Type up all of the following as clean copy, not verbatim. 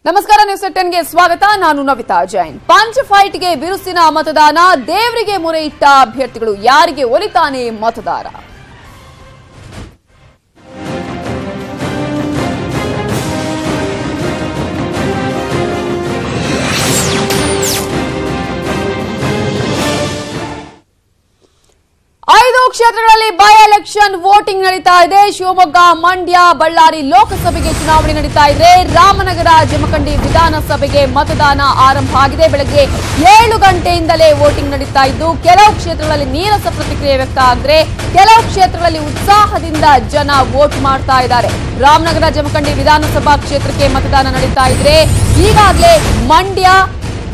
ನಮಸ್ಕಾರ, ನ್ಯೂಸ್ 10ಗೆ ಸ್ವಾಗತ. ನಾನು ನವಿತಾ ಜೈನ್. ಪಂಚ್ ಫೈಟ್ಗೆ ಬಿರುಸಿನ ಮತದಾನ, ದೇವರಿಗೆ ಮೊರೆ ಇಟ್ಟ ಅಭ್ಯರ್ಥಿಗಳು, ಯಾರಿಗೆ ಒಲಿತಾನೆ ಮತದಾರ? ಐದು ಕ್ಷೇತ್ರಗಳಲ್ಲಿ ಬೈ ಎಲೆಕ್ಷನ್ ವೋಟಿಂಗ್ ನಡೀತಾ ಇದೆ. ಶಿವಮೊಗ್ಗ, ಮಂಡ್ಯ, ಬಳ್ಳಾರಿ ಲೋಕಸಭೆಗೆ ಚುನಾವಣೆ ನಡೀತಾ ಇದೆ. ರಾಮನಗರ, ಜಮಖಂಡಿ ವಿಧಾನಸಭೆಗೆ ಮತದಾನ ಆರಂಭ ಆಗಿದೆ. ಬೆಳಗ್ಗೆ 7 ಗಂಟೆಯಿಂದಲೇ ವೋಟಿಂಗ್ ನಡೀತಾ ಇದ್ದು, ಕೆಲವು ಕ್ಷೇತ್ರಗಳಲ್ಲಿ ನೀರಸ ಪ್ರತಿಕ್ರಿಯೆ ವ್ಯಕ್ತ ಆದರೆ ಕೆಲವು ಕ್ಷೇತ್ರಗಳಲ್ಲಿ ಉತ್ಸಾಹದಿಂದ ಜನ ವೋಟ್ ಮಾಡ್ತಾ ಇದ್ದಾರೆ. ರಾಮನಗರ, ಜಮಖಂಡಿ ವಿಧಾನಸಭಾ ಕ್ಷೇತ್ರಕ್ಕೆ ಮತದಾನ ನಡೀತಾ ಇದ್ರೆ ಈಗಾಗಲೇ ಮಂಡ್ಯ,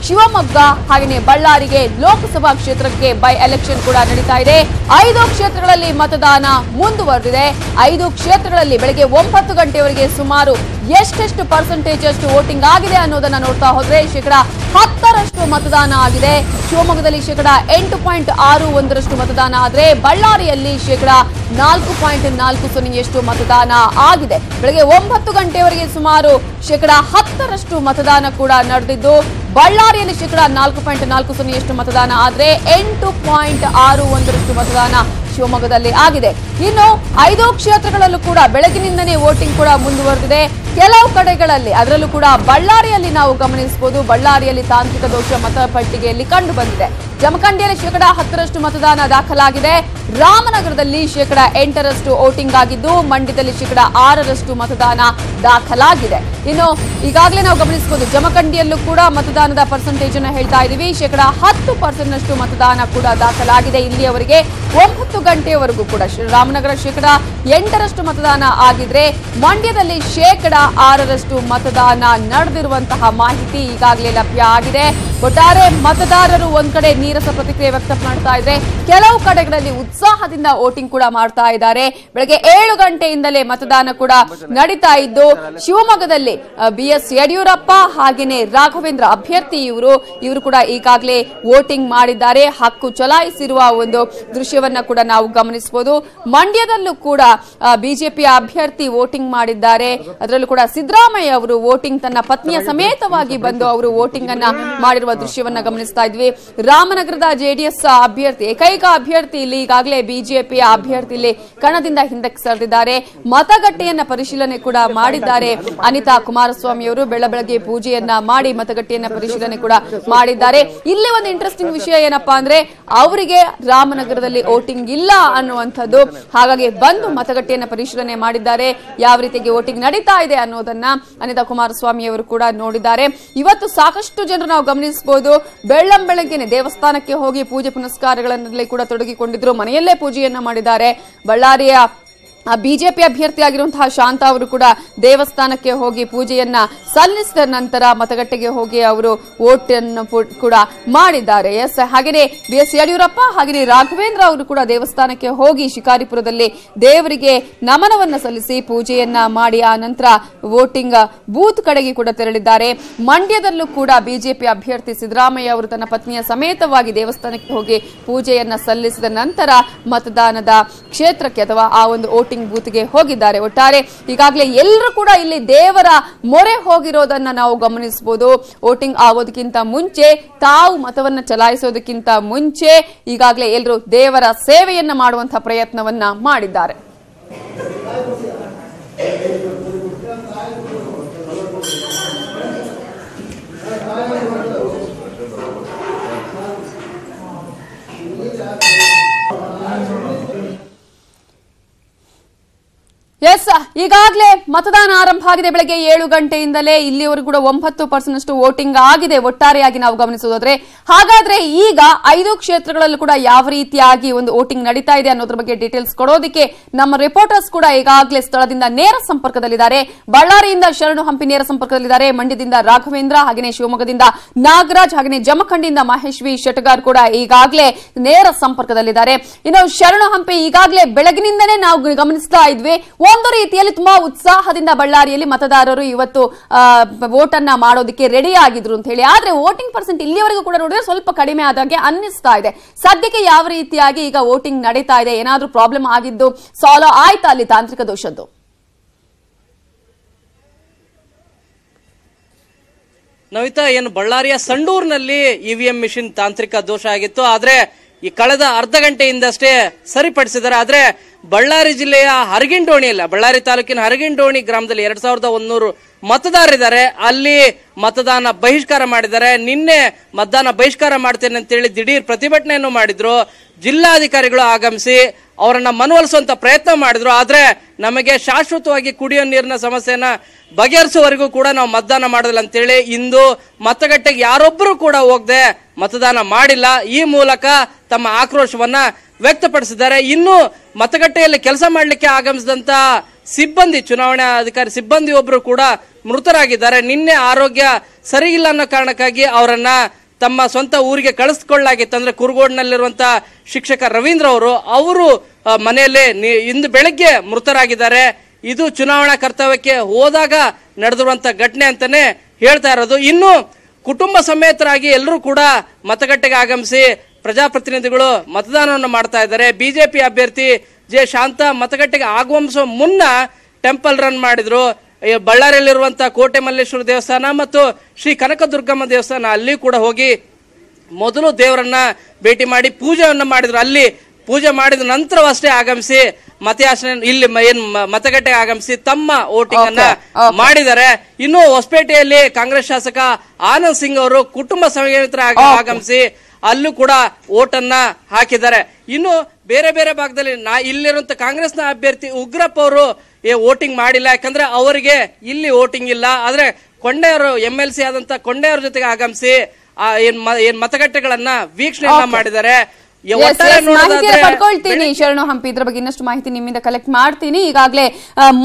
ಶಿವಮೊಗ್ಗ ಹಾಗೆಯೇ ಬಳ್ಳಾರಿಗೆ ಲೋಕಸಭಾ ಕ್ಷೇತ್ರಕ್ಕೆ ಬೈ ಎಲೆಕ್ಷನ್ ಕೂಡ ನಡೀತಾ ಇದೆ. 5 ಕ್ಷೇತ್ರಗಳಲ್ಲಿ ಮತದಾನ ಮುಂದುವರೆದಿದೆ. 5 ಕ್ಷೇತ್ರಗಳಲ್ಲಿ ಬೆಳಗ್ಗೆ 9 ಗಂಟೆವರೆಗೆ ಸುಮಾರು ಎಷ್ಟೆಷ್ಟು ಪರ್ಸೆಂಟೇಜ್ ಅಷ್ಟು ವೋಟಿಂಗ್ ಆಗಿದೆ ಅನ್ನೋದನ್ನ ನೋಡ್ತಾ ಹೋದ್ರೆ ಶೇಕಡ 10ರಷ್ಟು ಮತದಾನ ಆಗಿದೆ. ಶಿವಮೊಗ್ಗದಲ್ಲಿ ಶೇಕಡ 8.61ರಷ್ಟು ಮತದಾನ ಆದರೆ ಬಳ್ಳಾರಿಯಲ್ಲಿ ಶೇಕಡ 4.40 ಮತದಾನ ಆಗಿದೆ. ಬೆಳಗ್ಗೆ 9 ಗಂಟೆವರೆಗೆ ಸುಮಾರು ಶೇಕಡ 10ರಷ್ಟು ಮತದಾನ ಕೂಡ ನಡೆದಿದ್ದು, ಬಳ್ಳಾರಿಯಲ್ಲಿ ಶೇಕಡ 4.40 ಮತದಾನ ಆದರೆ 8.61ರಷ್ಟು ಮತದಾನ ಶಿವಮೊಗ್ಗದಲ್ಲಿ ಆಗಿದೆ. ಇನ್ನು 5 ಕ್ಷೇತ್ರಗಳಲ್ಲೂ ಕೂಡ ಬೆಳಗಿನಿಂದನೇ ವೋಟಿಂಗ್ ಕೂಡ ಮುಂದುವರೆದಿದೆ. ಕೆಲವು ಕಡೆಗಳಲ್ಲಿ, ಅದರಲ್ಲೂ ಕೂಡ ಬಳ್ಳಾರಿಯಲ್ಲಿ ನಾವು ಗಮನಿಸಬಹುದು, ಬಳ್ಳಾರಿಯಲ್ಲಿ ತಾಂತ್ರಿಕ ದೋಷ ಮತಪಟ್ಟಿಗೆಯಲ್ಲಿ ಕಂಡು ಬಂದಿದೆ. ಜಮಖಂಡಿಯಲ್ಲಿ ಶೇಕಡ 10ರಷ್ಟು ಮತದಾನ ದಾಖಲಾಗಿದೆ. ರಾಮನಗರದಲ್ಲಿ ಶೇಕಡ 8ರಷ್ಟು ವೋಟಿಂಗ್ ಆಗಿದ್ದು, ಮಂಡ್ಯದಲ್ಲಿ ಶೇಕಡ 6ರಷ್ಟು ಮತದಾನ ದಾಖಲಾಗಿದೆ. ಇನ್ನು ಈಗಾಗಲೇ ನಾವು ಗಮನಿಸಬಹುದು, ಜಮಖಂಡಿಯಲ್ಲೂ ಕೂಡ ಮತದಾನದ ಪರ್ಸೆಂಟೇಜ್ ಅನ್ನು ಹೇಳ್ತಾ ಇದ್ದೀವಿ. ಶೇಕಡ 10% ಮತದಾನ ಕೂಡ ದಾಖಲಾಗಿದೆ. ಇಲ್ಲಿಯವರೆಗೆ 9 ಗಂಟೆಯವರೆಗೂ ಕೂಡ ರಾಮನಗರ ಶೇಕಡ 8ರಷ್ಟು ಮತದಾನ ಆಗಿದ್ರೆ, ಮಂಡ್ಯದಲ್ಲಿ ಶೇಕಡ 6ರಷ್ಟು ಮತದಾನ ನಡೆದಿರುವಂತಹ ಮಾಹಿತಿ ಈಗಾಗಲೇ ಲಭ್ಯ ಆಗಿದೆ. ಒಟ್ಟಾರೆ ಮತದಾರರು ಒಂದ್ ಕಡೆ ನೀರಸ ಪ್ರತಿಕ್ರಿಯೆ ವ್ಯಕ್ತ ಮಾಡ್ತಾ ಇದ್ರೆ, ಕೆಲವು ಕಡೆಗಳಲ್ಲಿ ಉತ್ಸಾಹದಿಂದ ವೋಟಿಂಗ್ ಕೂಡ ಮಾಡ್ತಾ ಇದ್ದಾರೆ. ಬೆಳಗ್ಗೆ 7 ಗಂಟೆಯಿಂದಲೇ ಮತದಾನ ಕೂಡ ನಡೀತಾ ಇದ್ದು, ಶಿವಮೊಗ್ಗದಲ್ಲಿ BS ಯಡಿಯೂರಪ್ಪ ಹಾಗೇನೆ ರಾಘವೇಂದ್ರ ಅಭ್ಯರ್ಥಿ ಇವರು ಕೂಡ ಈಗಾಗಲೇ ವೋಟಿಂಗ್ ಮಾಡಿದ್ದಾರೆ. ಹಕ್ಕು ಚಲಾಯಿಸಿರುವ ಒಂದು ದೃಶ್ಯವನ್ನ ಕೂಡ ನಾವು ಗಮನಿಸಬಹುದು. ಮಂಡ್ಯದಲ್ಲೂ ಕೂಡ ಬಿಜೆಪಿಯ ಅಭ್ಯರ್ಥಿ ವೋಟಿಂಗ್ ಮಾಡಿದ್ದಾರೆ. ಅದರಲ್ಲೂ ಕೂಡ ಸಿದ್ದರಾಮಯ್ಯ ಅವರು ವೋಟಿಂಗ್ ತನ್ನ ಪತ್ನಿಯ ಸಮೇತವಾಗಿ ಬಂದು ಅವರು ವೋಟಿಂಗ್ ಅನ್ನ ಮಾಡಿರುವ ದೃಶ್ಯವನ್ನ ಗಮನಿಸ್ತಾ ಇದ್ವಿ. ರಾಮನಗರದ JDS ಅಭ್ಯರ್ಥಿ, ಏಕೈಕ ಅಭ್ಯರ್ಥಿ ಇಲ್ಲಿ ಈಗಾಗಲೇ ಬಿಜೆಪಿಯ ಅಭ್ಯರ್ಥಿ ಇಲ್ಲಿ ಕಣದಿಂದ ಹಿಂದಕ್ಕೆ ಸರಿದಿದ್ದಾರೆ. ಮತಗಟ್ಟೆಯನ್ನ ಪರಿಶೀಲನೆ ಕೂಡ ಮಾಡಿದ್ದಾರೆ. ಅನಿತಾ ಕುಮಾರಸ್ವಾಮಿ ಅವರು ಬೆಳಗ್ಗೆ ಪೂಜೆಯನ್ನ ಮಾಡಿ ಮತಗಟ್ಟೆಯನ್ನ ಪರಿಶೀಲನೆ ಕೂಡ ಮಾಡಿದ್ದಾರೆ. ಇಲ್ಲಿ ಒಂದು ಇಂಟ್ರೆಸ್ಟಿಂಗ್ ವಿಷಯ ಏನಪ್ಪಾ ಅಂದ್ರೆ, ಅವರಿಗೆ ರಾಮನಗರದಲ್ಲಿ ವೋಟಿಂಗ್ ಇಲ್ಲ ಅನ್ನುವಂಥದ್ದು. ಹಾಗಾಗಿ ಬಂದು ಮತಗಟ್ಟೆಯನ್ನ ಪರಿಶೀಲನೆ ಮಾಡಿದ್ದಾರೆ. ಯಾವ ರೀತಿಯಾಗಿ ವೋಟಿಂಗ್ ನಡೀತಾ ಇದೆ ಅನ್ನೋದನ್ನ ಅನಿತಾ ಕುಮಾರಸ್ವಾಮಿ ಅವರು ಕೂಡ ನೋಡಿದ್ದಾರೆ. ಇವತ್ತು ಸಾಕಷ್ಟು ಜನರು ನಾವು ಗಮನಿಸಬಹುದು, ಬೆಳ್ಳಂಬೆಳಗ್ಗೆನೆ ದೇವಸ್ಥಾನಕ್ಕೆ ಹೋಗಿ ಪೂಜೆ ಪುನಸ್ಕಾರಗಳಲ್ಲಿ ಕೂಡ ತೊಡಗಿಕೊಂಡಿದ್ರು. ಮನೆಯಲ್ಲೇ ಪೂಜೆಯನ್ನ ಮಾಡಿದ್ದಾರೆ. ಬಳ್ಳಾರಿಯ ಬಿಜೆಪಿ ಅಭ್ಯರ್ಥಿ ಆಗಿರುವಂತಹ ಶಾಂತಾ ಅವರು ಕೂಡ ದೇವಸ್ಥಾನಕ್ಕೆ ಹೋಗಿ ಪೂಜೆಯನ್ನ ಸಲ್ಲಿಸಿದ ನಂತರ ಮತಗಟ್ಟೆಗೆ ಹೋಗಿ ಅವರು ವೋಟ್ ಅನ್ನು ಕೂಡ ಮಾಡಿದ್ದಾರೆ. ಎಸ್, ಹಾಗೆಯೇ BS ಯಡಿಯೂರಪ್ಪ ಹಾಗೆಯೇ ರಾಘವೇಂದ್ರ ಅವರು ಕೂಡ ದೇವಸ್ಥಾನಕ್ಕೆ ಹೋಗಿ ಶಿಕಾರಿಪುರದಲ್ಲಿ ದೇವರಿಗೆ ನಮನವನ್ನ ಸಲ್ಲಿಸಿ ಪೂಜೆಯನ್ನ ಮಾಡಿ ಆ ನಂತರ ವೋಟಿಂಗ್ ಬೂತ್ ಕಡೆಗೆ ಕೂಡ ತೆರಳಿದ್ದಾರೆ. ಮಂಡ್ಯದಲ್ಲೂ ಕೂಡ ಬಿಜೆಪಿ ಅಭ್ಯರ್ಥಿ ಸಿದ್ದರಾಮಯ್ಯ ಅವರು ತನ್ನ ಪತ್ನಿಯ ಸಮೇತವಾಗಿ ದೇವಸ್ಥಾನಕ್ಕೆ ಹೋಗಿ ಪೂಜೆಯನ್ನ ಸಲ್ಲಿಸಿದ ನಂತರ ಮತದಾನದ ಕ್ಷೇತ್ರಕ್ಕೆ ಅಥವಾ ಆ ಒಂದು ವೋಟಿಂಗ್ ಬೂತ್ಗೆ ಹೋಗಿದ್ದಾರೆ. ಒಟ್ಟಾರೆ ಈಗಾಗಲೇ ಎಲ್ಲರೂ ಕೂಡ ಇಲ್ಲಿ ದೇವರ ಮೊರೆ ಹೋಗಿರೋದನ್ನ ನಾವು ಗಮನಿಸಬಹುದು. ವೋಟಿಂಗ್ ಆಗೋದಕ್ಕಿಂತ ಮುಂಚೆ, ತಾವು ಮತವನ್ನ ಚಲಾಯಿಸೋದಕ್ಕಿಂತ ಮುಂಚೆ ಈಗಾಗಲೇ ಎಲ್ಲರೂ ದೇವರ ಸೇವೆಯನ್ನ ಮಾಡುವಂತಹ ಪ್ರಯತ್ನವನ್ನ ಮಾಡಿದ್ದಾರೆ. ಎಸ್, ಈಗಾಗಲೇ ಮತದಾನ ಆರಂಭ ಆಗಿದೆ. ಬೆಳಗ್ಗೆ 7 ಗಂಟೆಯಿಂದಲೇ ಇಲ್ಲಿವರೆಗೂ ಕೂಡ 9% ಅಷ್ಟು ವೋಟಿಂಗ್ ಆಗಿದೆ ಒಟ್ಟಾರೆಯಾಗಿ ನಾವು ಗಮನಿಸೋದಾದ್ರೆ. ಹಾಗಾದ್ರೆ ಈಗ 5 ಕ್ಷೇತ್ರಗಳಲ್ಲೂ ಕೂಡ ಯಾವ ರೀತಿಯಾಗಿ ಒಂದು ವೋಟಿಂಗ್ ನಡೀತಾ ಇದೆ ಅನ್ನೋದ್ರ ಬಗ್ಗೆ ಡೀಟೇಲ್ಸ್ ಕೊಡೋದಕ್ಕೆ ನಮ್ಮ ರಿಪೋರ್ಟರ್ಸ್ ಕೂಡ ಈಗಾಗಲೇ ಸ್ಥಳದಿಂದ ನೇರ ಸಂಪರ್ಕದಲ್ಲಿದ್ದಾರೆ. ಬಳ್ಳಾರಿಯಿಂದ ಶರಣು ಹಂಪಿ ನೇರ ಸಂಪರ್ಕದಲ್ಲಿದ್ದಾರೆ. ಮಂಡ್ಯದಿಂದ ರಾಘವೇಂದ್ರ, ಹಾಗೆಯೇ ಶಿವಮೊಗ್ಗದಿಂದ ನಾಗರಾಜ್, ಹಾಗೆಯೇ ಜಮಖಂಡಿಯಿಂದ ಮಹೇಶ್ ವಿ ಶೆಟ್ಟಗಾರ್ ಕೂಡ ಈಗಾಗಲೇ ನೇರ ಸಂಪರ್ಕದಲ್ಲಿದ್ದಾರೆ. ಇನ್ನು ಶರಣು ಹಂಪಿ ಈಗಾಗಲೇ ಬೆಳಗಿನಿಂದನೇ ನಾವು ಗಮನಿಸ್ತಾ ಇದ್ವಿ, ಒಂದು ರೀತಿಯಲ್ಲಿ ತುಂಬಾ ಉತ್ಸಾಹದಿಂದ ಬಳ್ಳಾರಿಯಲ್ಲಿ ಮತದಾರರು ಇವತ್ತು ವೋಟ್ ಅನ್ನ ಮಾಡೋದಕ್ಕೆ ರೆಡಿ ಆಗಿದ್ರು ಅಂತ ಹೇಳಿ. ಆದ್ರೆ ವೋಟಿಂಗ್ ಪರ್ಸೆಂಟ್ ಇಲ್ಲಿಯವರೆಗೂ ಕೂಡ ನೋಡಿದ್ರೆ ಸ್ವಲ್ಪ ಕಡಿಮೆ ಆದಾಗೆ ಅನ್ನಿಸ್ತಾ ಇದೆ. ಸದ್ಯಕ್ಕೆ ಯಾವ ರೀತಿಯಾಗಿ ಈಗ ವೋಟಿಂಗ್ ನಡೀತಾ ಇದೆ? ಏನಾದ್ರೂ ಪ್ರಾಬ್ಲಮ್ ಆಗಿದ್ದು ಸಾಲ್ವ್ ಆಯ್ತಾ ಅಲ್ಲಿ ತಾಂತ್ರಿಕ ದೋಷದ್ದು? ನವಿತಾ, ಏನು ಬಳ್ಳಾರಿಯ ಸಂಡೂರಿನಲ್ಲಿ ಇವಿಎಂ ಮಿಷಿನ್ ತಾಂತ್ರಿಕ ದೋಷ ಆಗಿತ್ತು, ಆದ್ರೆ ಈ ಕಳೆದ ಅರ್ಧ ಗಂಟೆಯಿಂದಷ್ಟೇ ಸರಿಪಡಿಸಿದ್ದಾರೆ. ಆದ್ರೆ ಬಳ್ಳಾರಿ ಜಿಲ್ಲೆಯ ಹರಗಿಂಡೋಣಿಯಲ್ಲ, ಬಳ್ಳಾರಿ ತಾಲೂಕಿನ ಹರಗಿಂಡೋಣಿ ಗ್ರಾಮದಲ್ಲಿ 2100 ಮತದಾರರಿದ್ದಾರೆ. ಅಲ್ಲಿ ಮತದಾನ ಬಹಿಷ್ಕಾರ ಮಾಡಿದ್ದಾರೆ. ನಿನ್ನೆ ಮತದಾನ ಬಹಿಷ್ಕಾರ ಮಾಡ್ತೇನೆ ಅಂತೇಳಿ ದಿಢೀರ್ ಪ್ರತಿಭಟನೆಯನ್ನು ಮಾಡಿದ್ರು. ಜಿಲ್ಲಾಧಿಕಾರಿಗಳು ಆಗಮಿಸಿ ಅವರನ್ನ ಮನವೊಲಿಸುವಂತ ಪ್ರಯತ್ನ ಮಾಡಿದ್ರು. ಆದ್ರೆ ನಮಗೆ ಶಾಶ್ವತವಾಗಿ ಕುಡಿಯೋ ನೀರಿನ ಸಮಸ್ಯೆನ ಬಗೆಹರಿಸುವವರೆಗೂ ಕೂಡ ನಾವು ಮತದಾನ ಮಾಡೋದಿಲ್ಲ ಅಂತೇಳಿ ಇಂದು ಮತಗಟ್ಟೆಗೆ ಯಾರೊಬ್ಬರು ಕೂಡ ಹೋಗದೆ ಮತದಾನ ಮಾಡಿಲ್ಲ. ಈ ಮೂಲಕ ತಮ್ಮ ಆಕ್ರೋಶವನ್ನ ವ್ಯಕ್ತಪಡಿಸಿದ್ದಾರೆ. ಇನ್ನು ಮತಗಟ್ಟೆಯಲ್ಲಿ ಕೆಲಸ ಮಾಡಲಿಕ್ಕೆ ಆಗಮಿಸಿದಂತ ಸಿಬ್ಬಂದಿ, ಚುನಾವಣಾ ಅಧಿಕಾರಿ ಸಿಬ್ಬಂದಿ ಒಬ್ರು ಕೂಡ ಮೃತರಾಗಿದ್ದಾರೆ. ನಿನ್ನೆ ಆರೋಗ್ಯ ಸರಿಯಿಲ್ಲ ಅನ್ನೋ ಕಾರಣಕ್ಕಾಗಿ ಅವರನ್ನ ತಮ್ಮ ಸ್ವಂತ ಊರಿಗೆ ಕಳಿಸ್ಕೊಳ್ಳಲಾಗಿತ್ತು. ಅಂದ್ರೆ ಕುರುಗೋಡ್ನಲ್ಲಿರುವಂತಹ ಶಿಕ್ಷಕ ರವೀಂದ್ರ ಅವರು ಮನೆಯಲ್ಲೇ ಇಂದು ಬೆಳಗ್ಗೆ ಮೃತರಾಗಿದ್ದಾರೆ. ಇದು ಚುನಾವಣಾ ಕರ್ತವ್ಯಕ್ಕೆ ಹೋದಾಗ ನಡೆದಿರುವಂತ ಘಟನೆ ಅಂತಾನೆ ಹೇಳ್ತಾ ಇರೋದು. ಇನ್ನು ಕುಟುಂಬ ಸಮೇತರಾಗಿ ಎಲ್ಲರೂ ಕೂಡ ಮತಗಟ್ಟೆಗೆ ಆಗಮಿಸಿ ಪ್ರಜಾಪ್ರತಿನಿಧಿಗಳು ಮತದಾನವನ್ನು ಮಾಡ್ತಾ ಇದ್ದಾರೆ. ಬಿಜೆಪಿ ಅಭ್ಯರ್ಥಿ ಜೆ ಶಾಂತ ಮತಗಟ್ಟೆಗೆ ಆಗಮಿಸುವ ಮುನ್ನ ಟೆಂಪಲ್ ರನ್ ಮಾಡಿದ್ರು. ಬಳ್ಳಾರಿಯಲ್ಲಿರುವಂತಹ ಕೋಟೆ ಮಲ್ಲೇಶ್ವರ ದೇವಸ್ಥಾನ ಮತ್ತು ಶ್ರೀ ಕನಕದುರ್ಗಮ್ಮ ದೇವಸ್ಥಾನ ಅಲ್ಲಿ ಕೂಡ ಹೋಗಿ ಮೊದಲು ದೇವರನ್ನ ಭೇಟಿ ಮಾಡಿ ಪೂಜೆಯನ್ನ ಮಾಡಿದ್ರು. ಅಲ್ಲಿ ಪೂಜೆ ಮಾಡಿದ ನಂತರವಷ್ಟೇ ಆಗಮಿಸಿ ಮತಯಾಚನೆ ಇಲ್ಲಿ ಮತಗಟ್ಟೆಗೆ ಆಗಮಿಸಿ ತಮ್ಮ ವೋಟಿಂಗ್ ಅನ್ನ ಮಾಡಿದ್ದಾರೆ. ಇನ್ನು ಹೊಸಪೇಟೆಯಲ್ಲಿ ಕಾಂಗ್ರೆಸ್ ಶಾಸಕ ಆನಂದ್ ಸಿಂಗ್ ಅವರು ಕುಟುಂಬ ಸಮೇತರಾಗಿ ಆಗಮಿಸಿ ಅಲ್ಲೂ ಕೂಡ ವೋಟನ್ನ ಹಾಕಿದ್ದಾರೆ. ಇನ್ನು ಬೇರೆ ಬೇರೆ ಭಾಗದಲ್ಲಿ ಇಲ್ಲಿರುವಂತ ಕಾಂಗ್ರೆಸ್ನ ಅಭ್ಯರ್ಥಿ ಉಗ್ರಪ್ಪ ಅವರು ವೋಟಿಂಗ್ ಮಾಡಿಲ್ಲ, ಯಾಕಂದ್ರೆ ಅವರಿಗೆ ಇಲ್ಲಿ ವೋಟಿಂಗ್ ಇಲ್ಲ. ಆದ್ರೆ ಕೊಂಡೆಯವರು MLC ಆದಂತ ಕೊಂಡೆಯವ್ರ ಜೊತೆಗೆ ಆಗಮಿಸಿ ಏನ್ ಮತಗಟ್ಟೆಗಳನ್ನ ವೀಕ್ಷಣೆ ಮಾಡಿದ್ದಾರೆ. ಪಡ್ಕೊಳ್ತೀನಿ ಶರಣು ಹಂಪಿ, ಇದ್ರ ಬಗ್ಗೆ ಇನ್ನಷ್ಟು ಮಾಹಿತಿ ನಿಮ್ಮಿಂದ ಕಲೆಕ್ಟ್ ಮಾಡ್ತೀನಿ. ಈಗಾಗಲೇ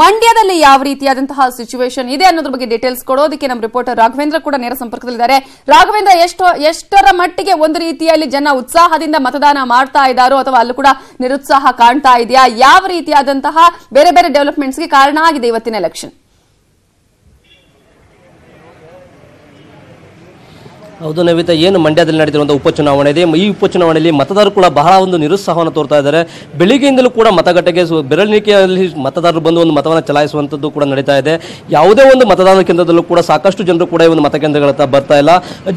ಮಂಡ್ಯದಲ್ಲಿ ಯಾವ ರೀತಿಯಾದಂತಹ ಸಿಚುವೇಶನ್ ಇದೆ ಅನ್ನೋದ್ರ ಬಗ್ಗೆ ಡೀಟೇಲ್ಸ್ ಕೊಡೋದಕ್ಕೆ ನಮ್ಮ ರಿಪೋರ್ಟರ್ ರಾಘವೇಂದ್ರ ಕೂಡ ನೇರ ಸಂಪರ್ಕದಲ್ಲಿದ್ದಾರೆ. ರಾಘವೇಂದ್ರ, ಎಷ್ಟರ ಮಟ್ಟಿಗೆ ಒಂದು ರೀತಿಯಲ್ಲಿ ಜನ ಉತ್ಸಾಹದಿಂದ ಮತದಾನ ಮಾಡ್ತಾ ಇದ್ದಾರೋ ಅಥವಾ ಅಲ್ಲೂ ಕೂಡ ನಿರುತ್ಸಾಹ ಕಾಣ್ತಾ ಇದೆಯಾ? ಯಾವ ರೀತಿಯಾದಂತಹ ಬೇರೆ ಬೇರೆ ಡೆವಲಪ್ಮೆಂಟ್ಸ್ಗೆ ಕಾರಣ ಆಗಿದೆ ಇವತ್ತಿನ ಎಲೆಕ್ಷನ್? ಹೌದು ನವಿತಾ, ಏನು ಮಂಡ್ಯದಲ್ಲಿ ನಡೆದಿರುವಂಥ ಉಪಚುನಾವಣೆ ಇದೆ. ಈ ಉಪಚುನಾವಣೆಯಲ್ಲಿ ಮತದಾರರು ಕೂಡ ಬಹಳ ಒಂದು ನಿರುತ್ಸಾಹವನ್ನು ತೋರ್ತಾ ಇದ್ದಾರೆ. ಬೆಳಿಗ್ಗೆಯಿಂದಲೂ ಕೂಡ ಮತಗಟ್ಟೆಗೆ ಬೆರಳಿಕೆಯಲ್ಲಿ ಮತದಾರರು ಬಂದು ಒಂದು ಮತವನ್ನು ಚಲಾಯಿಸುವಂಥದ್ದು ಕೂಡ ನಡೀತಾ ಇದೆ. ಯಾವುದೇ ಒಂದು ಮತದಾನ ಕೇಂದ್ರದಲ್ಲೂ ಕೂಡ ಸಾಕಷ್ಟು ಜನರು ಕೂಡ ಈ ಒಂದು ಮತಕೇಂದ್ರಗಳತ್ತ ಬರ್ತಾ ಇಲ್ಲ.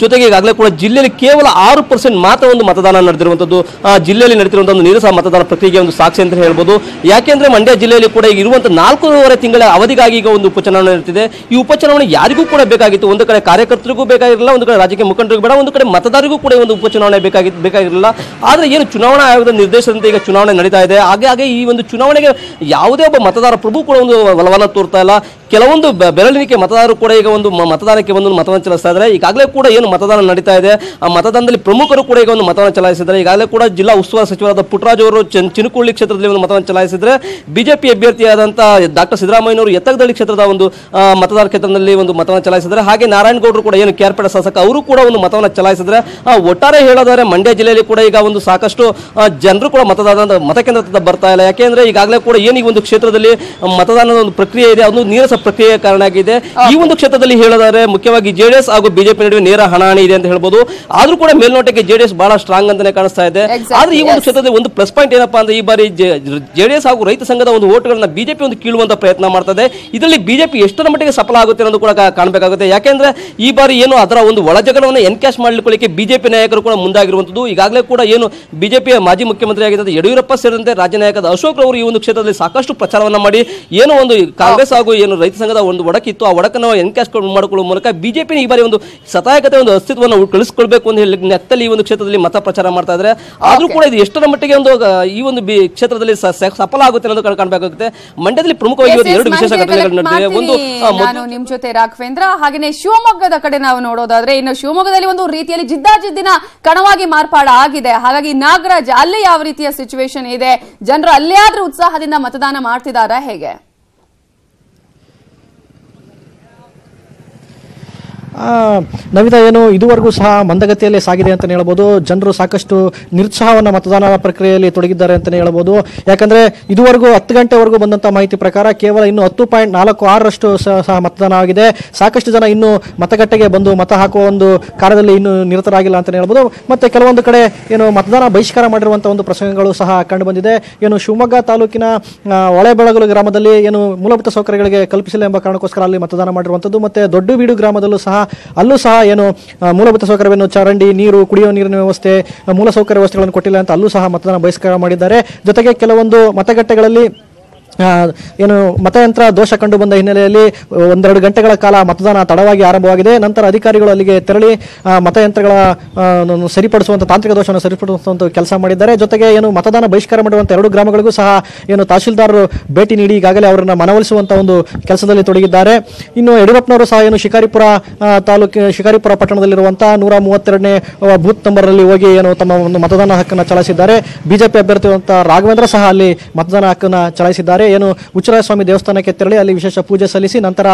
ಜೊತೆಗೆ ಈಗಾಗಲೇ ಕೂಡ ಜಿಲ್ಲೆಯಲ್ಲಿ ಕೇವಲ 6% ಮಾತ್ರ ಒಂದು ಮತದಾನ ನಡೆದಿರುವಂಥದ್ದು ಜಿಲ್ಲೆಯಲ್ಲಿ ನಡೆದಿರುವಂಥ ಒಂದು ನಿರುತ್ಸಾಹ ಮತದಾನ ಪ್ರಕ್ರಿಯೆಗೆ ಒಂದು ಸಾಕ್ಷಿ ಅಂತ ಹೇಳ್ಬೋದು. ಯಾಕೆಂದ್ರೆ ಮಂಡ್ಯ ಜಿಲ್ಲೆಯಲ್ಲಿ ಕೂಡ ಈಗ ಇರುವಂಥ 4.5 ತಿಂಗಳ ಅವಧಿಗಾಗಿ ಈಗ ಒಂದು ಉಪಚುನಾವಣೆ ನಡೆದಿದೆ. ಈ ಉಪಚುನಾವಣೆ ಯಾರಿಗೂ ಕೂಡ ಬೇಕಾಗಿತ್ತು. ಒಂದು ಕಡೆ ಕಾರ್ಯಕರ್ತರಿಗೂ ಬೇಕಾಗಿರಲಿಲ್ಲ, ಒಂದು ಕಡೆ ರಾಜಕೀಯ ಮುಖಂಡರಿಗೂ ಬೇಡ, ಒಂದು ಕಡೆ ಮತದಾರರಿಗೂ ಕೂಡ ಒಂದು ಉಪಚುನಾವಣೆ ಬೇಕಾಗಿರಲಿಲ್ಲ. ಆದರೆ ಏನು ಚುನಾವಣಾ ಆಯೋಗದ ನಿರ್ದೇಶನದಂತೆ ಈಗ ಚುನಾವಣೆ ನಡೀತಾ ಇದೆ. ಹಾಗೆ ಈ ಒಂದು ಚುನಾವಣೆಗೆ ಯಾವುದೇ ಒಬ್ಬ ಮತದಾರ ಪ್ರಭು ಕೂಡ ಒಂದು ಒಲವನ್ನು ತೋರ್ತಾ ಇಲ್ಲ. ಕೆಲವೊಂದು ಬೆರಳಿಕೆ ಮತದಾರರು ಕೂಡ ಈಗ ಒಂದು ಮತದಾನಕ್ಕೆ ಒಂದು ಮತವನ್ನು ಚಲಾಯಿಸ್ತಾ ಇದ್ದಾರೆ. ಈಗಾಗಲೇ ಕೂಡ ಏನು ಮತದಾನ ನಡೀತಾ ಇದೆ, ಆ ಮತದಾನದಲ್ಲಿ ಪ್ರಮುಖರು ಕೂಡ ಈಗ ಒಂದು ಮತವನ್ನು ಚಲಾಯಿಸಿದ್ದಾರೆ. ಈಗಾಗಲೇ ಕೂಡ ಜಿಲ್ಲಾ ಉಸ್ತುವಾರಿ ಸಚಿವರಾದ ಪುಟ್ಟರಾಜು ಅವರು ಚಿನಕುಳ್ಳಿ ಕ್ಷೇತ್ರದಲ್ಲಿ ಒಂದು ಮತವನ್ನು ಚಲಾಯಿಸಿದರೆ, ಬಿಜೆಪಿ ಅಭ್ಯರ್ಥಿಯಾದಂತಹ ಡಾಕ್ಟರ್ ಸಿದ್ದರಾಮಯ್ಯನವರು ಎತ್ತಗದಳ್ಳಿ ಕ್ಷೇತ್ರದ ಒಂದು ಮತದಾರ ಕ್ಷೇತ್ರದಲ್ಲಿ ಒಂದು ಮತವನ್ನು ಚಲಾಯಿಸಿದ್ದಾರೆ. ಹಾಗೆ ನಾರಾಯಣಗೌಡರು ಕೂಡ ಏನು ಕೇರ್ಪೇಟೆ ಶಾಸಕ ಅವರು ಕೂಡ ಒಂದು ಮತವನ್ನು ಚಲಾಯಿಸಿದ್ರೆ, ಒಟ್ಟಾರೆ ಹೇಳೋದಾದ್ರೆ ಮಂಡ್ಯ ಜಿಲ್ಲೆಯಲ್ಲಿ ಕೂಡ ಈಗ ಒಂದು ಸಾಕಷ್ಟು ಜನರು ಕೂಡ ಮತಕೇಂದ್ರ ಬರ್ತಾ ಇಲ್ಲ. ಯಾಕೆಂದ್ರೆ ಈಗಾಗಲೇ ಕೂಡ ಏನು ಈ ಒಂದು ಕ್ಷೇತ್ರದಲ್ಲಿ ಮತದಾನದ ಒಂದು ಪ್ರಕ್ರಿಯೆ ಇದೆ, ಅದು ನೀರಸ ಪ್ರಕ್ರಿಯೆ ಕಾರಣ ಆಗಿದೆ. ಈ ಒಂದು ಕ್ಷೇತ್ರದಲ್ಲಿ ಹೇಳೋದಾದ್ರೆ ಮುಖ್ಯವಾಗಿ ಜೆಡಿಎಸ್ ಹಾಗೂ ಬಿಜೆಪಿ ನಡುವೆ ನೇರ ಹಣಾಹಣಿ ಇದೆ ಅಂತ ಹೇಳ್ಬೋದು. ಆದ್ರೂ ಕೂಡ ಮೇಲ್ನೋಟಕ್ಕೆ ಜೆಡಿಎಸ್ ಬಹಳ ಸ್ಟ್ರಾಂಗ್ ಅಂತಾನೆ ಕಾಣಿಸ್ತಾ ಇದೆ. ಆದ್ರೆ ಈ ಒಂದು ಕ್ಷೇತ್ರದಲ್ಲಿ ಒಂದು ಪ್ಲಸ್ ಪಾಯಿಂಟ್ ಏನಪ್ಪಾ ಅಂದ್ರೆ, ಈ ಬಾರಿ ಜೆಡಿಎಸ್ ಹಾಗೂ ರೈತ ಸಂಘದ ಒಂದು ಓಟ್ಗಳನ್ನ ಬಿಜೆಪಿ ಒಂದು ಕೀಳುವಂತ ಪ್ರಯತ್ನ ಮಾಡ್ತದೆ. ಇದರಲ್ಲಿ ಬಿಜೆಪಿ ಎಷ್ಟರ ಮಟ್ಟಿಗೆ ಸಫಲ ಆಗುತ್ತೆ ಅನ್ನೋದು ಕೂಡ ಕಾಣಬೇಕಾಗುತ್ತೆ. ಯಾಕೆಂದ್ರೆ ಈ ಬಾರಿ ಏನು ಅದರ ಒಂದು ಒಳಜಗಳವನ್ನು ಎನ್ಕ್ಯಾಶ್ ಮಾಡಲಿಕ್ಕೆ ಬಿಜೆಪಿ ನಾಯಕರು ಕೂಡ ಮುಂದಾಗಿರುವಂತದ್ದು. ಈಗಾಗಲೇ ಕೂಡ ಏನು ಬಿಜೆಪಿಯ ಮಾಜಿ ಮುಖ್ಯಮಂತ್ರಿ ಆಗಿದ್ದ ಯಡಿಯೂರಪ್ಪ ಸೇರಿದಂತೆ ರಾಜ್ಯ ನಾಯಕದ ಅಶೋಕ್ ಅವರು ಈ ಒಂದು ಕ್ಷೇತ್ರದಲ್ಲಿ ಸಾಕಷ್ಟು ಪ್ರಚಾರವನ್ನ ಮಾಡಿ ಏನು ಒಂದು ಕಾಂಗ್ರೆಸ್ ಹಾಗೂ ಏನು ರೈತ ಸಂಘದ ಒಂದು ಒಡಕಿತ್ತು, ಆ ಒಡಕನ್ನು ಎನ್ಕ್ಯಾಶ್ ಮಾಡಿಕೊಳ್ಳುವ ಮೂಲಕ ಬಿಜೆಪಿ ಈ ಬಾರಿ ಒಂದು ಸತಾಯಕತೆ ಒಂದು ಅಸ್ತಿತ್ವವನ್ನು ಕಳಿಸಿಕೊಳ್ಬೇಕು ಅಂತ ಹೇಳಿ ನೆತ್ತಲ್ಲಿ ಈ ಒಂದು ಕ್ಷೇತ್ರದಲ್ಲಿ ಮತ ಪ್ರಚಾರ ಮಾಡ್ತಾ ಇದ್ದಾರೆ. ಆದ್ರೂ ಕೂಡ ಇದು ಎಷ್ಟರ ಮಟ್ಟಿಗೆ ಒಂದು ಈ ಒಂದು ಕ್ಷೇತ್ರದಲ್ಲಿ ಸಫಲ ಆಗುತ್ತೆ ಅನ್ನೋದು ಕಾಣಬೇಕಾಗುತ್ತೆ. ಮಂಡ್ಯದಲ್ಲಿ ಪ್ರಮುಖವಾಗಿ ಎರಡು ವಿಶೇಷ ಘಟನೆಗಳು ನಡೆದಿವೆ. ಒಂದು ನಾನು ನಿಮ್ ಜೊತೆ ರಾಘವೇಂದ್ರ, ಹಾಗೆಯೇ ಶಿವಮೊಗ್ಗದ ಕಡೆ ನಾವು ನೋಡೋದಾದ್ರೆ, ಇನ್ನು ಶಿವಮೊಗ್ಗದಲ್ಲಿ ಒಂದು ರೀತಿಯಲ್ಲಿ ಜಿದ್ದಾಜಿದ್ದಿನ ಕಣವಾಗಿ ಮಾರ್ಪಾಡ ಆಗಿದೆ. ಹಾಗಾಗಿ ನಾಗರಾಜ್, ಅಲ್ಲಿ ಯಾವ ರೀತಿಯ ಸಿಚುವೇಶನ್ ಇದೆ? ಜನರು ಅಲ್ಲೇ ಆದ್ರೂ ಉತ್ಸಾಹದಿಂದ ಮತದಾನ ಮಾಡ್ತಿದಾರಾ, ಹೇಗೆ? ನವಿತಾ, ಏನು ಇದುವರೆಗೂ ಸಹ ಮಂದಗತಿಯಲ್ಲಿ ಸಾಗಿದೆ ಅಂತಲೇ ಹೇಳ್ಬೋದು. ಜನರು ಸಾಕಷ್ಟು ನಿರುತ್ಸಾಹವನ್ನು ಮತದಾನ ಪ್ರಕ್ರಿಯೆಯಲ್ಲಿ ತೊಡಗಿದ್ದಾರೆ ಅಂತಲೇ ಹೇಳ್ಬೋದು. ಯಾಕಂದರೆ ಇದುವರೆಗೂ 10 ಗಂಟೆವರೆಗೂ ಬಂದಂಥ ಮಾಹಿತಿ ಪ್ರಕಾರ ಕೇವಲ ಇನ್ನು 10.46% ಸಹ ಮತದಾನ ಆಗಿದೆ. ಸಾಕಷ್ಟು ಜನ ಇನ್ನೂ ಮತಗಟ್ಟೆಗೆ ಬಂದು ಮತ ಹಾಕುವ ಒಂದು ಕಾರ್ಯದಲ್ಲಿ ಇನ್ನೂ ನಿರತರಾಗಿಲ್ಲ ಅಂತಲೇ ಹೇಳ್ಬೋದು. ಮತ್ತು ಕೆಲವೊಂದು ಕಡೆ ಏನು ಮತದಾನ ಬಹಿಷ್ಕಾರ ಮಾಡಿರುವಂಥ ಒಂದು ಪ್ರಸಂಗಗಳು ಸಹ ಕಂಡು ಬಂದಿದೆ. ಏನು ಶಿವಮೊಗ್ಗ ತಾಲೂಕಿನ ಹೊಳೆಬೆಳಗಲು ಗ್ರಾಮದಲ್ಲಿ ಏನು ಮೂಲಭೂತ ಸೌಕರ್ಯಗಳಿಗೆ ಕಲ್ಪಿಸಿಲ್ಲ ಎಂಬ ಕಾರಣಕ್ಕೋಸ್ಕರ ಅಲ್ಲಿ ಮತದಾನ ಮಾಡಿರುವಂಥದ್ದು. ಮತ್ತು ದೊಡ್ಡಬೀಡು ಗ್ರಾಮದಲ್ಲೂ ಸಹ ಅಲ್ಲೂ ಸಹ ಏನು ಮೂಲಭೂತ ಸೌಕರ್ಯವನ್ನು ಚರಂಡಿ, ನೀರು, ಕುಡಿಯುವ ನೀರಿನ ವ್ಯವಸ್ಥೆ, ಮೂಲಸೌಕರ್ಯ ವ್ಯವಸ್ಥೆಗಳನ್ನು ಕೊಟ್ಟಿಲ್ಲ ಅಂತ ಅಲ್ಲೂ ಸಹ ಮತದಾನ ಬಹಿಷ್ಕಾರ ಮಾಡಿದ್ದಾರೆ. ಜೊತೆಗೆ ಕೆಲವೊಂದು ಮತಗಟ್ಟೆಗಳಲ್ಲಿ ಏನು ಮತಯಂತ್ರ ದೋಷ ಕಂಡು ಬಂದ ಹಿನ್ನೆಲೆಯಲ್ಲಿ 1-2 ಗಂಟೆಗಳ ಕಾಲ ಮತದಾನ ತಡವಾಗಿ ಆರಂಭವಾಗಿದೆ. ನಂತರ ಅಧಿಕಾರಿಗಳು ಅಲ್ಲಿಗೆ ತೆರಳಿ ಮತಯಂತ್ರಗಳ ಸರಿಪಡಿಸುವಂತ ತಾಂತ್ರಿಕ ದೋಷವನ್ನು ಸರಿಪಡಿಸುವಂತ ಕೆಲಸ ಮಾಡಿದ್ದಾರೆ. ಜೊತೆಗೆ ಏನು ಮತದಾನ ಬಹಿಷ್ಕಾರ ಮಾಡುವಂತ 2 ಗ್ರಾಮಗಳಿಗೂ ಸಹ ಏನು ತಹಶೀಲ್ದಾರರು ಭೇಟಿ ನೀಡಿ ಈಗಾಗಲೇ ಅವರನ್ನ ಮನವೊಲಿಸುವಂತ ಒಂದು ಕೆಲಸದಲ್ಲಿ ತೊಡಗಿದ್ದಾರೆ. ಇನ್ನು ಯಡಿಯೂರಪ್ಪನವರು ಸಹ ಏನು ಶಿಕಾರಿಪುರ ಪಟ್ಟಣದಲ್ಲಿರುವಂತಹ 132ನೇ ಬೂತ್ ನಂಬರ್ ಅಲ್ಲಿ ಹೋಗಿ ಏನು ತಮ್ಮ ಒಂದು ಮತದಾನ ಹಕ್ಕನ್ನು ಚಲಾಯಿಸಿದ್ದಾರೆ. ಬಿಜೆಪಿ ಅಭ್ಯರ್ಥಿ ರಾಘವೇಂದ್ರ ಸಹ ಅಲ್ಲಿ ಮತದಾನ ಹಕ್ಕನ್ನು ಚಲಾಯಿಸಿದ್ದಾರೆ. ಏನು ಹುಚ್ಚರಾಯ ಸ್ವಾಮಿ ದೇವಸ್ಥಾನಕ್ಕೆ ತೆರಳಿ ಅಲ್ಲಿ ವಿಶೇಷ ಪೂಜೆ ಸಲ್ಲಿಸಿ ನಂತರ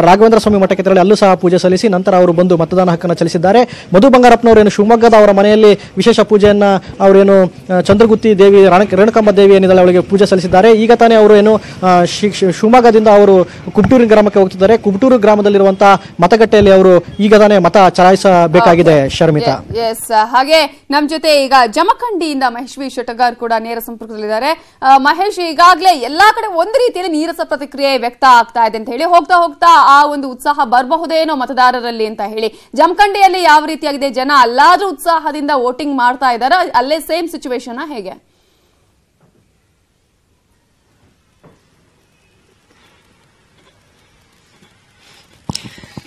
ರಾಘವೇಂದ್ರ ಸ್ವಾಮಿ ಮಠಕ್ಕೆ ತೆರಳಿ ಅಲ್ಲೂ ಸಹ ಪೂಜೆ ಸಲ್ಲಿಸಿ ನಂತರ ಅವರು ಬಂದು ಮತದಾನ ಹಕ್ಕನ್ನು ಚಲಿಸಿದ್ದಾರೆ. ಮಧು ಬಂಗಾರಪ್ಪನವರು ಏನು ಶಿವಮೊಗ್ಗದ ಅವರ ಮನೆಯಲ್ಲಿ ವಿಶೇಷ ಪೂಜೆಯನ್ನ ಅವರೇನು ಚಂದ್ರಗುತ್ತಿ ದೇವಿ, ರೇಣುಕಾಂಬ ದೇವಿ ಏನಿದ್ದಾಳೆ ಅವಳಿಗೆ ಪೂಜೆ ಸಲ್ಲಿಸಿದ್ದಾರೆ. ಈಗ ತಾನೇ ಅವರು ಏನು ಶಿವಮೊಗ್ಗದಿಂದ ಅವರು ಕುಬ್ಟೂರು ಗ್ರಾಮಕ್ಕೆ ಹೋಗ್ತಿದ್ದಾರೆ. ಕುಬ್ಟೂರು ಗ್ರಾಮದಲ್ಲಿರುವಂತಹ ಮತಗಟ್ಟೆಯಲ್ಲಿ ಅವರು ಈಗ ತಾನೇ ಮತ ಚಲಾಯಿಸಬೇಕಾಗಿದೆ. ಶರ್ಮಿತಾ, ಹಾಗೆ ನಮ್ಮ ಜೊತೆ ಈಗ ಜಮಖಂಡಿಯಿಂದ ಮಹೇಶ್ ವಿ ಶೆಟ್ಟಗಾರ್ ಕೂಡ ನೇರ ಸಂಪರ್ಕದಲ್ಲಿದ್ದಾರೆ. ಮಹೇಶ್, ಈಗಾಗಲೇ ಎಲ್ಲಾ ಕಡೆ ಒಂದು ರೀತಿಯಲ್ಲಿ ನೀರಸ ಪ್ರತಿಕ್ರಿಯೆ ವ್ಯಕ್ತ ಆಗ್ತಾ ಇದೆ ಅಂತ ಹೇಳಿ, ಹೋಗ್ತಾ ಹೋಗ್ತಾ ಆ ಒಂದು ಉತ್ಸಾಹ ಬರಬಹುದೇನೋ ಮತದಾರರಲ್ಲಿ ಅಂತ ಹೇಳಿ, ಜಮಖಂಡಿಯಲ್ಲಿ ಯಾವ ರೀತಿಯಾಗಿದೆ? ಜನ ಅಲ್ಲಾದ್ರೂ ಉತ್ಸಾಹದಿಂದ ವೋಟಿಂಗ್ ಮಾಡ್ತಾ ಇದ್ದಾರಾ? ಅಲ್ಲೇ ಸೇಮ್ ಸಿಚುವೇಶನ್ ಹೇಗೆ?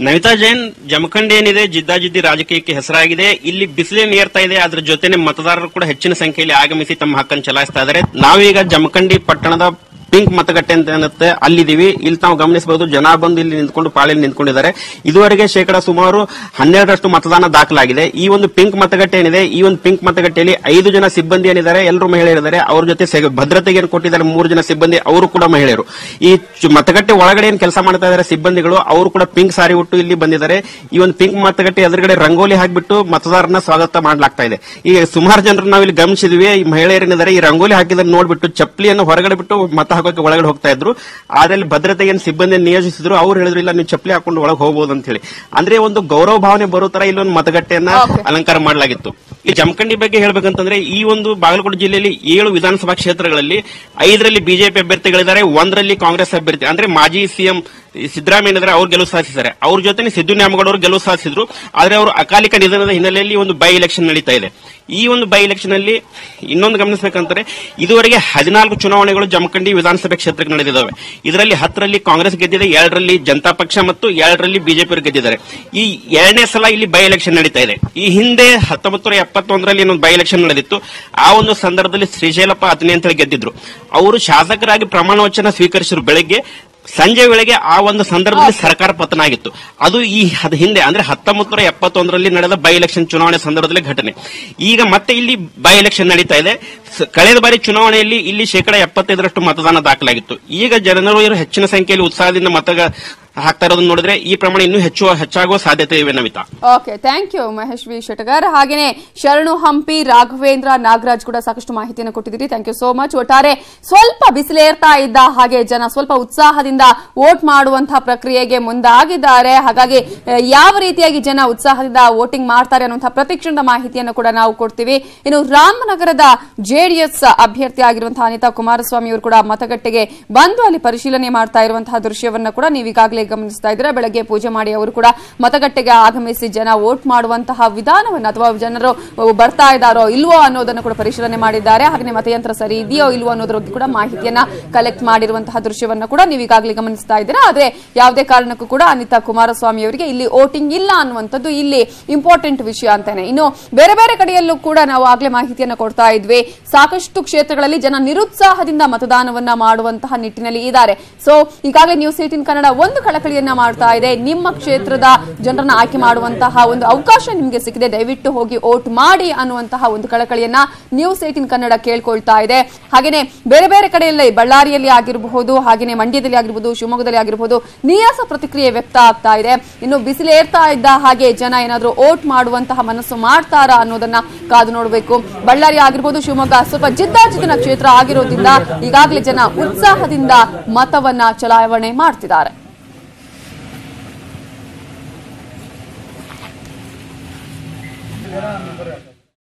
ನವಿತಾ ಜೈನ್, ಜಮಖಂಡಿ ಏನಿದೆ ಜಿದ್ದಾಜಿದ್ದಿ ರಾಜಕೀಯಕ್ಕೆ ಹೆಸರಾಗಿದೆ. ಇಲ್ಲಿ ಬಿಸಿಲೇನು ಏರ್ತಾ ಇದೆ, ಅದ್ರ ಜೊತೆನೆ ಮತದಾರರು ಕೂಡ ಹೆಚ್ಚಿನ ಸಂಖ್ಯೆಯಲ್ಲಿ ಆಗಮಿಸಿ ತಮ್ಮ ಹಕ್ಕನ್ನು ಚಲಾಯಿಸ್ತಾ ಇದ್ದಾರೆ. ನಾವೀಗ ಜಮಖಂಡಿ ಪಟ್ಟಣದ ಪಿಂಕ್ ಮತಗಟ್ಟೆ ಅಂತ ಏನುತ್ತೆ ಅಲ್ಲಿದ್ದೀವಿ. ಇಲ್ಲಿ ತಾವು ಗಮನಿಸಬಹುದು, ಜನ ಬಂದು ಇಲ್ಲಿ ನಿಂತ್ಕೊಂಡು ಪಾಳಿಯಲ್ಲಿ ನಿಂತ್ಕೊಂಡಿದ್ದಾರೆ. ಇದುವರೆಗೆ ಸುಮಾರು 12% ಮತದಾನ ದಾಖಲಾಗಿದೆ. ಈ ಒಂದು ಪಿಂಕ್ ಮತಗಟ್ಟೆ ಏನಿದೆ, ಈ ಒಂದು ಪಿಂಕ್ ಮತಗಟ್ಟೆಯಲ್ಲಿ 5 ಜನ ಸಿಬ್ಬಂದಿ ಏನಿದ್ದಾರೆ ಎಲ್ಲರೂ ಮಹಿಳೆಯರಿದ್ದಾರೆ. ಅವ್ರ ಜೊತೆ ಭದ್ರತೆಗೆ ಏನು ಕೊಟ್ಟಿದ್ದಾರೆ 3 ಜನ ಸಿಬ್ಬಂದಿ, ಅವರು ಕೂಡ ಮಹಿಳೆಯರು. ಈ ಮತಗಟ್ಟೆ ಒಳಗಡೆ ಏನು ಕೆಲಸ ಮಾಡ್ತಾ ಇದ್ದಾರೆ ಸಿಬ್ಬಂದಿಗಳು, ಅವರು ಕೂಡ ಪಿಂಕ್ ಸಾರಿ ಉಟ್ಟು ಇಲ್ಲಿ ಬಂದಿದ್ದಾರೆ. ಈ ಒಂದು ಪಿಂಕ್ ಮತಗಟ್ಟೆ ಎದುರುಗಡೆ ರಂಗೋಲಿ ಹಾಕಿಬಿಟ್ಟು ಮತದಾರರನ್ನ ಸ್ವಾಗತ ಮಾಡಲಾಗ್ತಾ ಇದೆ. ಈಗ ಸುಮಾರು ಜನರು ನಾವು ಇಲ್ಲಿ ಗಮನಿಸಿದ್ವಿ, ಈ ಮಹಿಳೆಯರೇನಿದ್ದಾರೆ ಈ ರಂಗೋಲಿ ಹಾಕಿದ್ರೆ ನೋಡ್ಬಿಟ್ಟು ಚಪ್ಪಲಿಯನ್ನು ಹೊರಗಡೆ ಬಿಟ್ಟು ಮತ ಹಾಕೋಕೆ ಒಳಗಡೆ ಹೋಗ್ತಾ ಇದ್ರು. ಆದ್ರೆ ಭದ್ರತೆಗೆ ಸಿಬ್ಬಂದಿಯನ್ನು ನಿಯೋಜಿಸಿದ್ರು. ಅವ್ರು ಹೇಳಿದ್ರು ಇಲ್ಲ, ನೀವು ಚಪ್ಪಲಿ ಹಾಕೊಂಡು ಒಳಗೆ ಹೋಗಬಹುದು ಅಂತ ಹೇಳಿ. ಅಂದ್ರೆ ಒಂದು ಗೌರವ ಭಾವನೆ ಬರೋ ತರ ಇಲ್ಲೊಂದು ಮತಗಟ್ಟೆಯನ್ನ ಅಲಂಕಾರ ಮಾಡಲಾಗಿತ್ತು. ಈ ಜಮಖಂಡಿ ಬಗ್ಗೆ ಹೇಳ್ಬೇಕಂತಂದ್ರೆ, ಈ ಒಂದು ಬಾಗಲಕೋಟೆ ಜಿಲ್ಲೆಯಲ್ಲಿ 7 ವಿಧಾನಸಭಾ ಕ್ಷೇತ್ರಗಳಲ್ಲಿ 5ರಲ್ಲಿ ಬಿಜೆಪಿ ಅಭ್ಯರ್ಥಿಗಳಿದ್ದಾರೆ, 1ರಲ್ಲಿ ಕಾಂಗ್ರೆಸ್ ಅಭ್ಯರ್ಥಿ ಅಂದ್ರೆ ಮಾಜಿ ಸಿಎಂ ಸಿದ್ದರಾಮಯ್ಯ ಅವ್ರು ಗೆಲುವು ಸಾಧಿಸಿದ್ದಾರೆ. ಅವ್ರ ಜೊತೆ ಸಿದ್ದು ನ್ಯಾಮಗೌಡ ಅವರು ಗೆಲುವು ಸಾಧಿಸಿದ್ರು. ಆದ್ರೆ ಅವರು ಅಕಾಲಿಕ ನಿಧನದ ಹಿನ್ನೆಲೆಯಲ್ಲಿ ಒಂದು ಬೈ ಎಲೆಕ್ಷನ್ ನಡೀತಾ ಇದೆ. ಈ ಒಂದು ಬೈ ಎಲೆಕ್ಷನ್ ಅಲ್ಲಿ ಇನ್ನೊಂದು ಗಮನಿಸಬೇಕಂದ್ರೆ, ಇದುವರೆಗೆ 14 ಚುನಾವಣೆಗಳು ಜಮಖಂಡಿ ವಿಧಾನಸಭೆ ಕ್ಷೇತ್ರಕ್ಕೆ ನಡೆದಿದ್ದಾವೆ. ಇದರಲ್ಲಿ 10ರಲ್ಲಿ ಕಾಂಗ್ರೆಸ್ ಗೆದ್ದಿದೆ, 2ರಲ್ಲಿ ಜನತಾ ಪಕ್ಷ ಮತ್ತು 2ರಲ್ಲಿ ಬಿಜೆಪಿ ಗೆದ್ದಿದ್ದಾರೆ. ಈ 2ನೇ ಸಲ ಇಲ್ಲಿ ಬೈ ಎಲೆಕ್ಷನ್ ನಡೀತಾ ಇದೆ. ಈ ಹಿಂದೆ 1971ರಲ್ಲಿ ಇನ್ನೊಂದು ಬೈ ಎಲೆಕ್ಷನ್ ನಡೆದಿತ್ತು. ಆ ಒಂದು ಸಂದರ್ಭದಲ್ಲಿ ಶ್ರೀಶೈಲಪ್ಪ ಅತನೆ ಅಂತ ಹೇಳಿ ಗೆದ್ದಿದ್ರು. ಅವರು ಶಾಸಕರಾಗಿ ಪ್ರಮಾಣ ವಚನ ಸ್ವೀಕರಿಸಿದ್ರು. ಬೆಳಗ್ಗೆ ಸಂಜೆ ವೇಳೆಗೆ ಆ ಒಂದು ಸಂದರ್ಭದಲ್ಲಿ ಸರ್ಕಾರ ಪತನ ಆಗಿತ್ತು. ಅದು ಈ ಹಿಂದೆ ಅಂದ್ರೆ 1971ರಲ್ಲಿ ನಡೆದ ಬೈ ಎಲೆಕ್ಷನ್ ಚುನಾವಣೆ ಸಂದರ್ಭದಲ್ಲಿ ಘಟನೆ. ಈಗ ಮತ್ತೆ ಇಲ್ಲಿ ಬೈ ಎಲೆಕ್ಷನ್ ನಡೀತಾ ಇದೆ. ಕಳೆದ ಬಾರಿ ಚುನಾವಣೆಯಲ್ಲಿ ಇಲ್ಲಿ 75% ಮತದಾನ ದಾಖಲಾಗಿತ್ತು. ಈಗ ಜನರು ಹೆಚ್ಚಿನ ಸಂಖ್ಯೆಯಲ್ಲಿ ಉತ್ಸಾಹದಿಂದ ಮತ ಹಾಕ್ತಾ ಇರೋದನ್ನ ನೋಡಿದ್ರೆ ಈ ಪ್ರಮಾಣ ಇನ್ನೂ ಹೆಚ್ಚಾಗುವ ಸಾಧ್ಯತೆ ಇವೆ. Namita, okay, thank you Mahesh V Shettagar. ಹಾಗೇನೆ ಶರಣು ಹಂಪಿ, ರಾಘವೇಂದ್ರ, ನಾಗರಾಜ್ ಕೂಡ ಸಾಕಷ್ಟು ಮಾಹಿತಿಯನ್ನು ಕೊಟ್ಟಿದ್ದೀರಿ. Thank you so much. ಒಟ್ಟಾರೆ ಸ್ವಲ್ಪ ಬಿಸಿಲೇರ್ತಾ ಇದ್ದ ಹಾಗೆ ಜನ ಸ್ವಲ್ಪ ಉತ್ಸಾಹದಿಂದ ವೋಟ್ ಮಾಡುವಂತಹ ಪ್ರಕ್ರಿಯೆಗೆ ಮುಂದಾಗಿದ್ದಾರೆ. ಹಾಗಾಗಿ ಯಾವ ರೀತಿಯಾಗಿ ಜನ ಉತ್ಸಾಹದಿಂದ ವೋಟಿಂಗ್ ಮಾಡ್ತಾರೆ ಅನ್ನುವಂತಹ ಪ್ರತಿಕ್ಷಣದ ಮಾಹಿತಿಯನ್ನು ಕೂಡ ನಾವು ಕೊಡ್ತೀವಿ. ಇನ್ನು ರಾಮನಗರದ ಜೆಡಿಎಸ್ ಅಭ್ಯರ್ಥಿ ಆಗಿರುವಂತಹ ಅನಿತಾ ಕುಮಾರಸ್ವಾಮಿ ಅವರು ಕೂಡ ಮತಗಟ್ಟೆಗೆ ಬಂದು ಅಲ್ಲಿ ಪರಿಶೀಲನೆ ಮಾಡ್ತಾ ಇರುವಂತಹ ದೃಶ್ಯವನ್ನ ಕೂಡ ನೀವೀಗಾಗಲೇ ಗಮನಿಸ್ತಾ ಇದ್ರೆ. ಬೆಳಗ್ಗೆ ಪೂಜೆ ಮಾಡಿ ಅವರು ಕೂಡ ಮತಗಟ್ಟೆಗೆ ಆಗಮಿಸಿ ಜನ ವೋಟ್ ಮಾಡುವಂತಹ ವಿಧಾನವನ್ನು ಅಥವಾ ಜನರು ಬರ್ತಾ ಇದ್ದಾರೋ ಇಲ್ವೋ ಅನ್ನೋದನ್ನು ಕೂಡ ಪರಿಶೀಲನೆ ಮಾಡಿದ್ದಾರೆ. ಹಾಗೆ ಮತಯಂತ್ರ ಸರಿ ಇದೆಯೋ ಇಲ್ವೋ ಅನ್ನೋದ್ರ ಬಗ್ಗೆ ಕೂಡ ಮಾಹಿತಿಯನ್ನ ಕಲೆಕ್ಟ್ ಮಾಡಿರುವಂತಹ ದೃಶ್ಯವನ್ನ ಕೂಡ ನೀವು ಈಗಾಗಲೇ ಗಮನಿಸ್ತಾ ಇದ್ದೀರಾ. ಆದ್ರೆ ಯಾವುದೇ ಕಾರಣಕ್ಕೂ ಕೂಡ ಅನಿತಾ ಕುಮಾರಸ್ವಾಮಿ ಅವರಿಗೆ ಇಲ್ಲಿ ವೋಟಿಂಗ್ ಇಲ್ಲ ಅನ್ನುವಂಥದ್ದು ಇಲ್ಲಿ ಇಂಪಾರ್ಟೆಂಟ್ ವಿಷಯ ಅಂತಾನೆ. ಇನ್ನು ಬೇರೆ ಬೇರೆ ಕಡೆಯಲ್ಲೂ ಕೂಡ ನಾವು ಆಗ್ಲೇ ಮಾಹಿತಿಯನ್ನ ಕೊಡ್ತಾ ಇದ್ವಿ. ಸಾಕಷ್ಟು ಕ್ಷೇತ್ರಗಳಲ್ಲಿ ಜನ ನಿರುತ್ಸಾಹದಿಂದ ಮತದಾನವನ್ನ ಮಾಡುವಂತಹ ನಿಟ್ಟಿನಲ್ಲಿ ಇದ್ದಾರೆ. ಸೊ ಈಗಾಗಲೇ ನ್ಯೂಸ್ 18 ಕನ್ನಡ ಒಂದು ಕಳಕಳಿಯನ್ನ ಮಾಡ್ತಾ ಇದೆ. ನಿಮ್ಮ ಕ್ಷೇತ್ರದ ಜನರನ್ನ ಆಯ್ಕೆ ಮಾಡುವಂತಹ ಒಂದು ಅವಕಾಶ ನಿಮಗೆ ಸಿಕ್ಕಿದೆ, ದಯವಿಟ್ಟು ಹೋಗಿ ವೋಟ್ ಮಾಡಿ ಅನ್ನುವಂತಹ ಒಂದು ಕಳಕಳಿಯನ್ನ ನ್ಯೂಸ್ 18 ಕನ್ನಡ ಕೇಳ್ಕೊಳ್ತಾ ಇದೆ. ಹಾಗೇನೆ ಬೇರೆ ಬೇರೆ ಕಡೆಯಲ್ಲಿ ಬಳ್ಳಾರಿಯಲ್ಲಿ ಆಗಿರಬಹುದು, ಹಾಗೇನೆ ಮಂಡ್ಯದಲ್ಲಿ ಆಗಿರಬಹುದು, ಶಿವಮೊಗ್ಗದಲ್ಲಿ ಆಗಿರಬಹುದು ನೀರಸ ಪ್ರತಿಕ್ರಿಯೆ ವ್ಯಕ್ತ ಆಗ್ತಾ ಇದೆ. ಇನ್ನು ಬಿಸಿಲೇರ್ತಾ ಇದ್ದ ಹಾಗೆ ಜನ ಏನಾದ್ರೂ ವೋಟ್ ಮಾಡುವಂತಹ ಮನಸ್ಸು ಮಾಡ್ತಾರಾ ಅನ್ನೋದನ್ನ ಕಾದು ನೋಡಬೇಕು. ಬಳ್ಳಾರಿ ಆಗಿರಬಹುದು, ಶಿವಮೊಗ್ಗ ಸ್ವಲ್ಪ ಜಿದ್ದಾಜಿದ್ದಿನ ಕ್ಷೇತ್ರ ಆಗಿರೋದ್ರಿಂದ ಈಗಾಗಲೇ ಜನ ಉತ್ಸಾಹದಿಂದ ಮತವನ್ನ ಚಲಾವಣೆ ಮಾಡ್ತಿದ್ದಾರೆ.